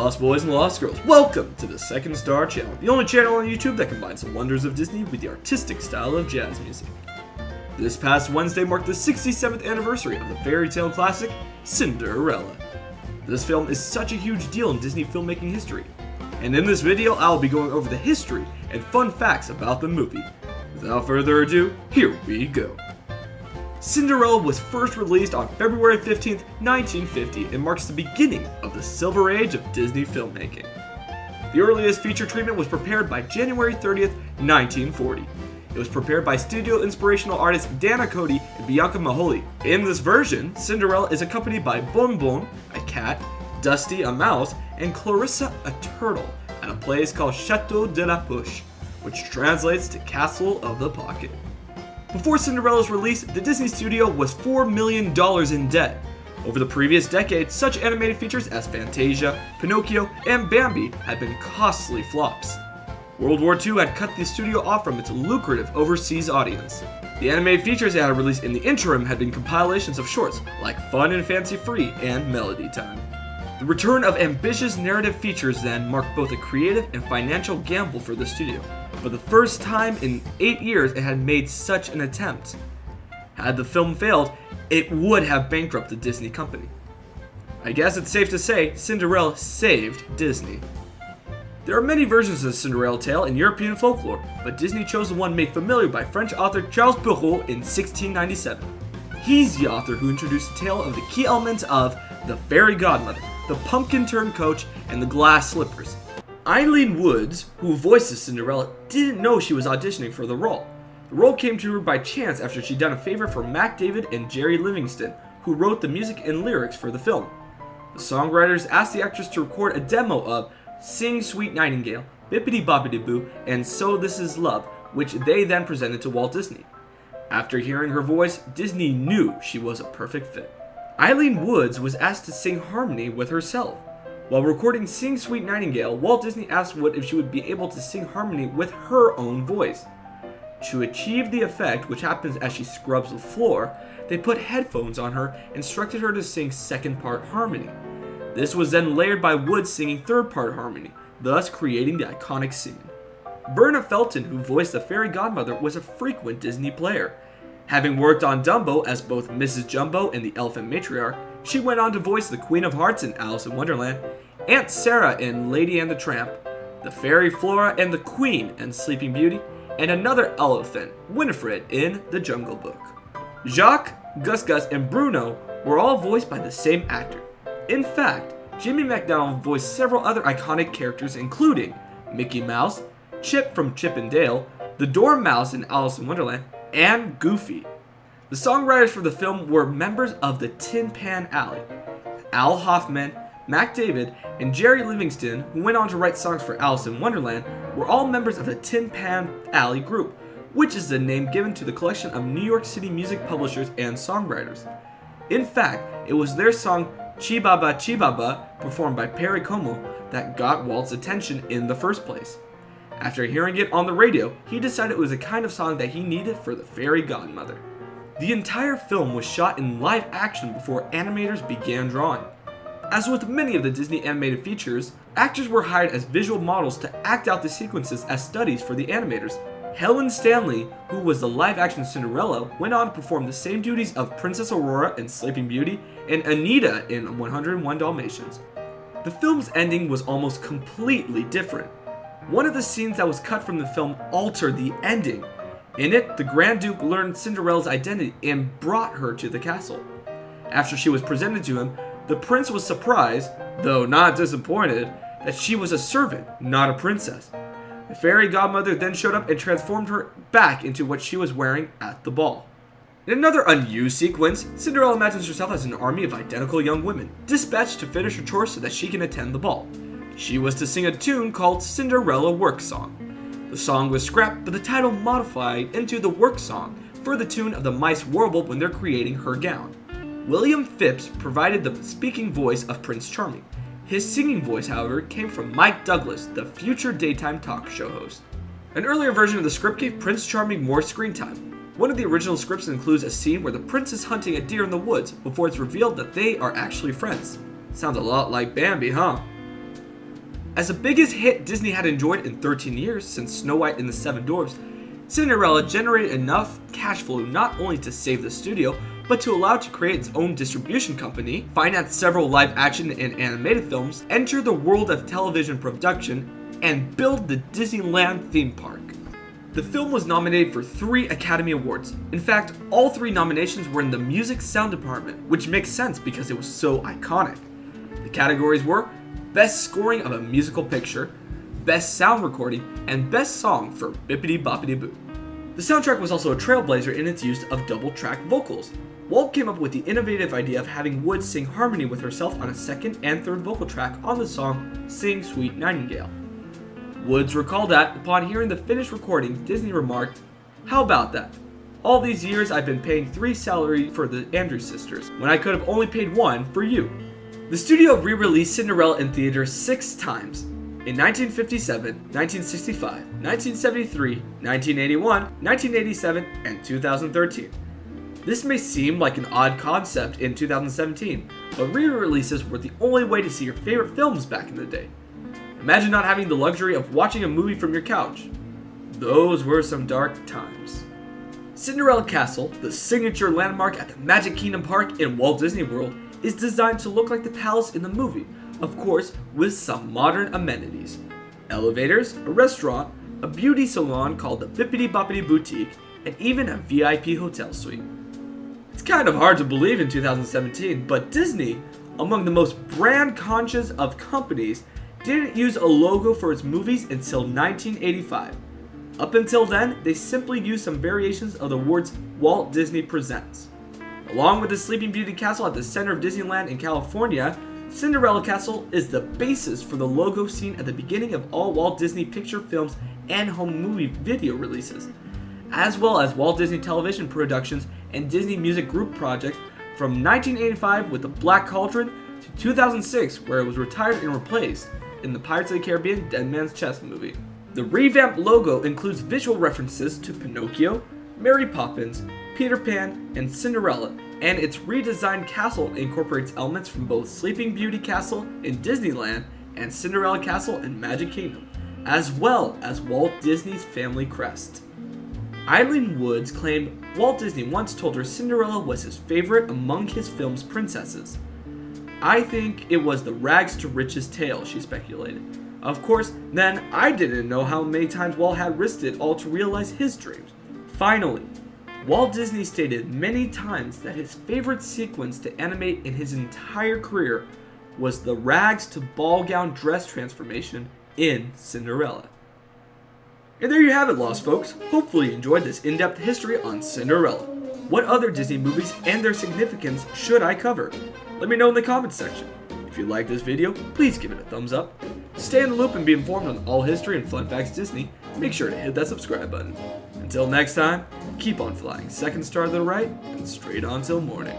Lost Boys and Lost Girls. Welcome to the Second Star Channel, the only channel on YouTube that combines the wonders of Disney with the artistic style of jazz music. This past Wednesday marked the 67th anniversary of the fairy tale classic, Cinderella. This film is such a huge deal in Disney filmmaking history, and in this video I'll be going over the history and fun facts about the movie. Without further ado, here we go. Cinderella was first released on February 15, 1950 and marks the beginning of the Silver Age of Disney filmmaking. The earliest feature treatment was prepared by January 30, 1940. It was prepared by studio inspirational artists Dana Cody and Bianca Maholi. In this version, Cinderella is accompanied by Bon Bon, a cat, Dusty, a mouse, and Clarissa, a turtle, at a place called Chateau de la Poche, which translates to Castle of the Pocket. Before Cinderella's release, the Disney studio was $4 million in debt. Over the previous decade, such animated features as Fantasia, Pinocchio, and Bambi had been costly flops. World War II had cut the studio off from its lucrative overseas audience. The animated features that had released in the interim had been compilations of shorts like Fun and Fancy Free and Melody Time. The return of ambitious narrative features then marked both a creative and financial gamble for the studio. For the first time in 8 years, it had made such an attempt. Had the film failed, it would have bankrupted the Disney company. I guess it's safe to say Cinderella saved Disney. There are many versions of the Cinderella tale in European folklore, but Disney chose the one made familiar by French author Charles Perrault in 1697. He's the author who introduced the tale of the key elements of the fairy godmother, the pumpkin turncoat, and the glass slippers. Eileen Woods, who voices Cinderella, didn't know she was auditioning for the role. The role came to her by chance after she'd done a favor for Mac David and Jerry Livingston, who wrote the music and lyrics for the film. The songwriters asked the actress to record a demo of Sing Sweet Nightingale, Bippity Boppity Boo, and So This Is Love, which they then presented to Walt Disney. After hearing her voice, Disney knew she was a perfect fit. Eileen Woods was asked to sing harmony with herself. While recording Sing Sweet Nightingale, Walt Disney asked Wood if she would be able to sing harmony with her own voice. To achieve the effect, which happens as she scrubs the floor, they put headphones on her and instructed her to sing second part harmony. This was then layered by Wood singing third part harmony, thus creating the iconic scene. Verna Felton, who voiced the fairy godmother, was a frequent Disney player. Having worked on Dumbo as both Mrs. Jumbo and the Elephant Matriarch, she went on to voice the Queen of Hearts in Alice in Wonderland, Aunt Sarah in Lady and the Tramp, the Fairy Flora and the Queen in Sleeping Beauty, and another elephant, Winifred, in The Jungle Book. Jacques, Gus Gus, and Bruno were all voiced by the same actor. In fact, Jimmy McDonald voiced several other iconic characters including Mickey Mouse, Chip from Chip and Dale, the Dormouse in Alice in Wonderland, and Goofy. The songwriters for the film were members of the Tin Pan Alley. Al Hoffman, Mac David, and Jerry Livingston, who went on to write songs for Alice in Wonderland, were all members of the Tin Pan Alley group, which is the name given to the collection of New York City music publishers and songwriters. In fact, it was their song Chibaba Chibaba, performed by Perry Como, that got Walt's attention in the first place. After hearing it on the radio, he decided it was the kind of song that he needed for the fairy godmother. The entire film was shot in live action before animators began drawing. As with many of the Disney animated features, actors were hired as visual models to act out the sequences as studies for the animators. Helen Stanley, who was the live-action Cinderella, went on to perform the same duties of Princess Aurora in Sleeping Beauty and Anita in 101 Dalmatians. The film's ending was almost completely different. One of the scenes that was cut from the film altered the ending. In it, the Grand Duke learned Cinderella's identity and brought her to the castle. After she was presented to him, the prince was surprised, though not disappointed, that she was a servant, not a princess. The fairy godmother then showed up and transformed her back into what she was wearing at the ball. In another unused sequence, Cinderella imagines herself as an army of identical young women, dispatched to finish her chores so that she can attend the ball. She was to sing a tune called Cinderella Work Song. The song was scrapped, but the title modified into the work song for the tune of the mice warble when they're creating her gown. William Phipps provided the speaking voice of Prince Charming. His singing voice, however, came from Mike Douglas, the future daytime talk show host. An earlier version of the script gave Prince Charming more screen time. One of the original scripts includes a scene where the prince is hunting a deer in the woods before it's revealed that they are actually friends. Sounds a lot like Bambi, huh? As the biggest hit Disney had enjoyed in 13 years since Snow White and the Seven Dwarfs, Cinderella generated enough cash flow not only to save the studio, but to allow it to create its own distribution company, finance several live-action and animated films, enter the world of television production, and build the Disneyland theme park. The film was nominated for 3 Academy Awards. In fact, all 3 nominations were in the music sound department, which makes sense because it was so iconic. The categories were Best Scoring of a Musical Picture, Best Sound Recording, and Best Song for Bippity Boppity Boo. The soundtrack was also a trailblazer in its use of double-track vocals. Walt came up with the innovative idea of having Wood sing harmony with herself on a second and third vocal track on the song Sing Sweet Nightingale. Woods recalled that, upon hearing the finished recording, Disney remarked, "How about that? All these years I've been paying 3 salaries for the Andrews sisters, when I could have only paid 1 for you." The studio re-released Cinderella in theaters 6 times. In 1957, 1965, 1973, 1981, 1987, and 2013. This may seem like an odd concept in 2017, but re-releases were the only way to see your favorite films back in the day. Imagine not having the luxury of watching a movie from your couch. Those were some dark times. Cinderella Castle, the signature landmark at the Magic Kingdom Park in Walt Disney World, is designed to look like the palace in the movie, of course with some modern amenities. Elevators, a restaurant, a beauty salon called the Bippity Boppity Boutique, and even a VIP hotel suite. It's kind of hard to believe in 2017, but Disney, among the most brand conscious of companies, didn't use a logo for its movies until 1985. Up until then, they simply used some variations of the words Walt Disney Presents. Along with the Sleeping Beauty Castle at the center of Disneyland in California, Cinderella Castle is the basis for the logo seen at the beginning of all Walt Disney picture films and home movie video releases, as well as Walt Disney Television Productions and Disney Music Group project from 1985 with the Black Cauldron to 2006 where it was retired and replaced in the Pirates of the Caribbean Dead Man's Chest movie. The revamped logo includes visual references to Pinocchio, Mary Poppins, Peter Pan, and Cinderella, and its redesigned castle incorporates elements from both Sleeping Beauty Castle in Disneyland and Cinderella Castle in Magic Kingdom, as well as Walt Disney's family crest. Eileen Woods claimed Walt Disney once told her Cinderella was his favorite among his film's princesses. "I think it was the rags to riches tale," she speculated. Of course, then I didn't know how many times Walt had risked it all to realize his dreams. Finally, Walt Disney stated many times that his favorite sequence to animate in his entire career was the rags to ball gown dress transformation in Cinderella. And there you have it, Lost folks. Hopefully you enjoyed this in-depth history on Cinderella. What other Disney movies and their significance should I cover? Let me know in the comments section. If you like this video, please give it a thumbs up. To stay in the loop and be informed on all history and fun facts Disney, make sure to hit that subscribe button. Until next time, keep on flying second star to the right and straight on till morning.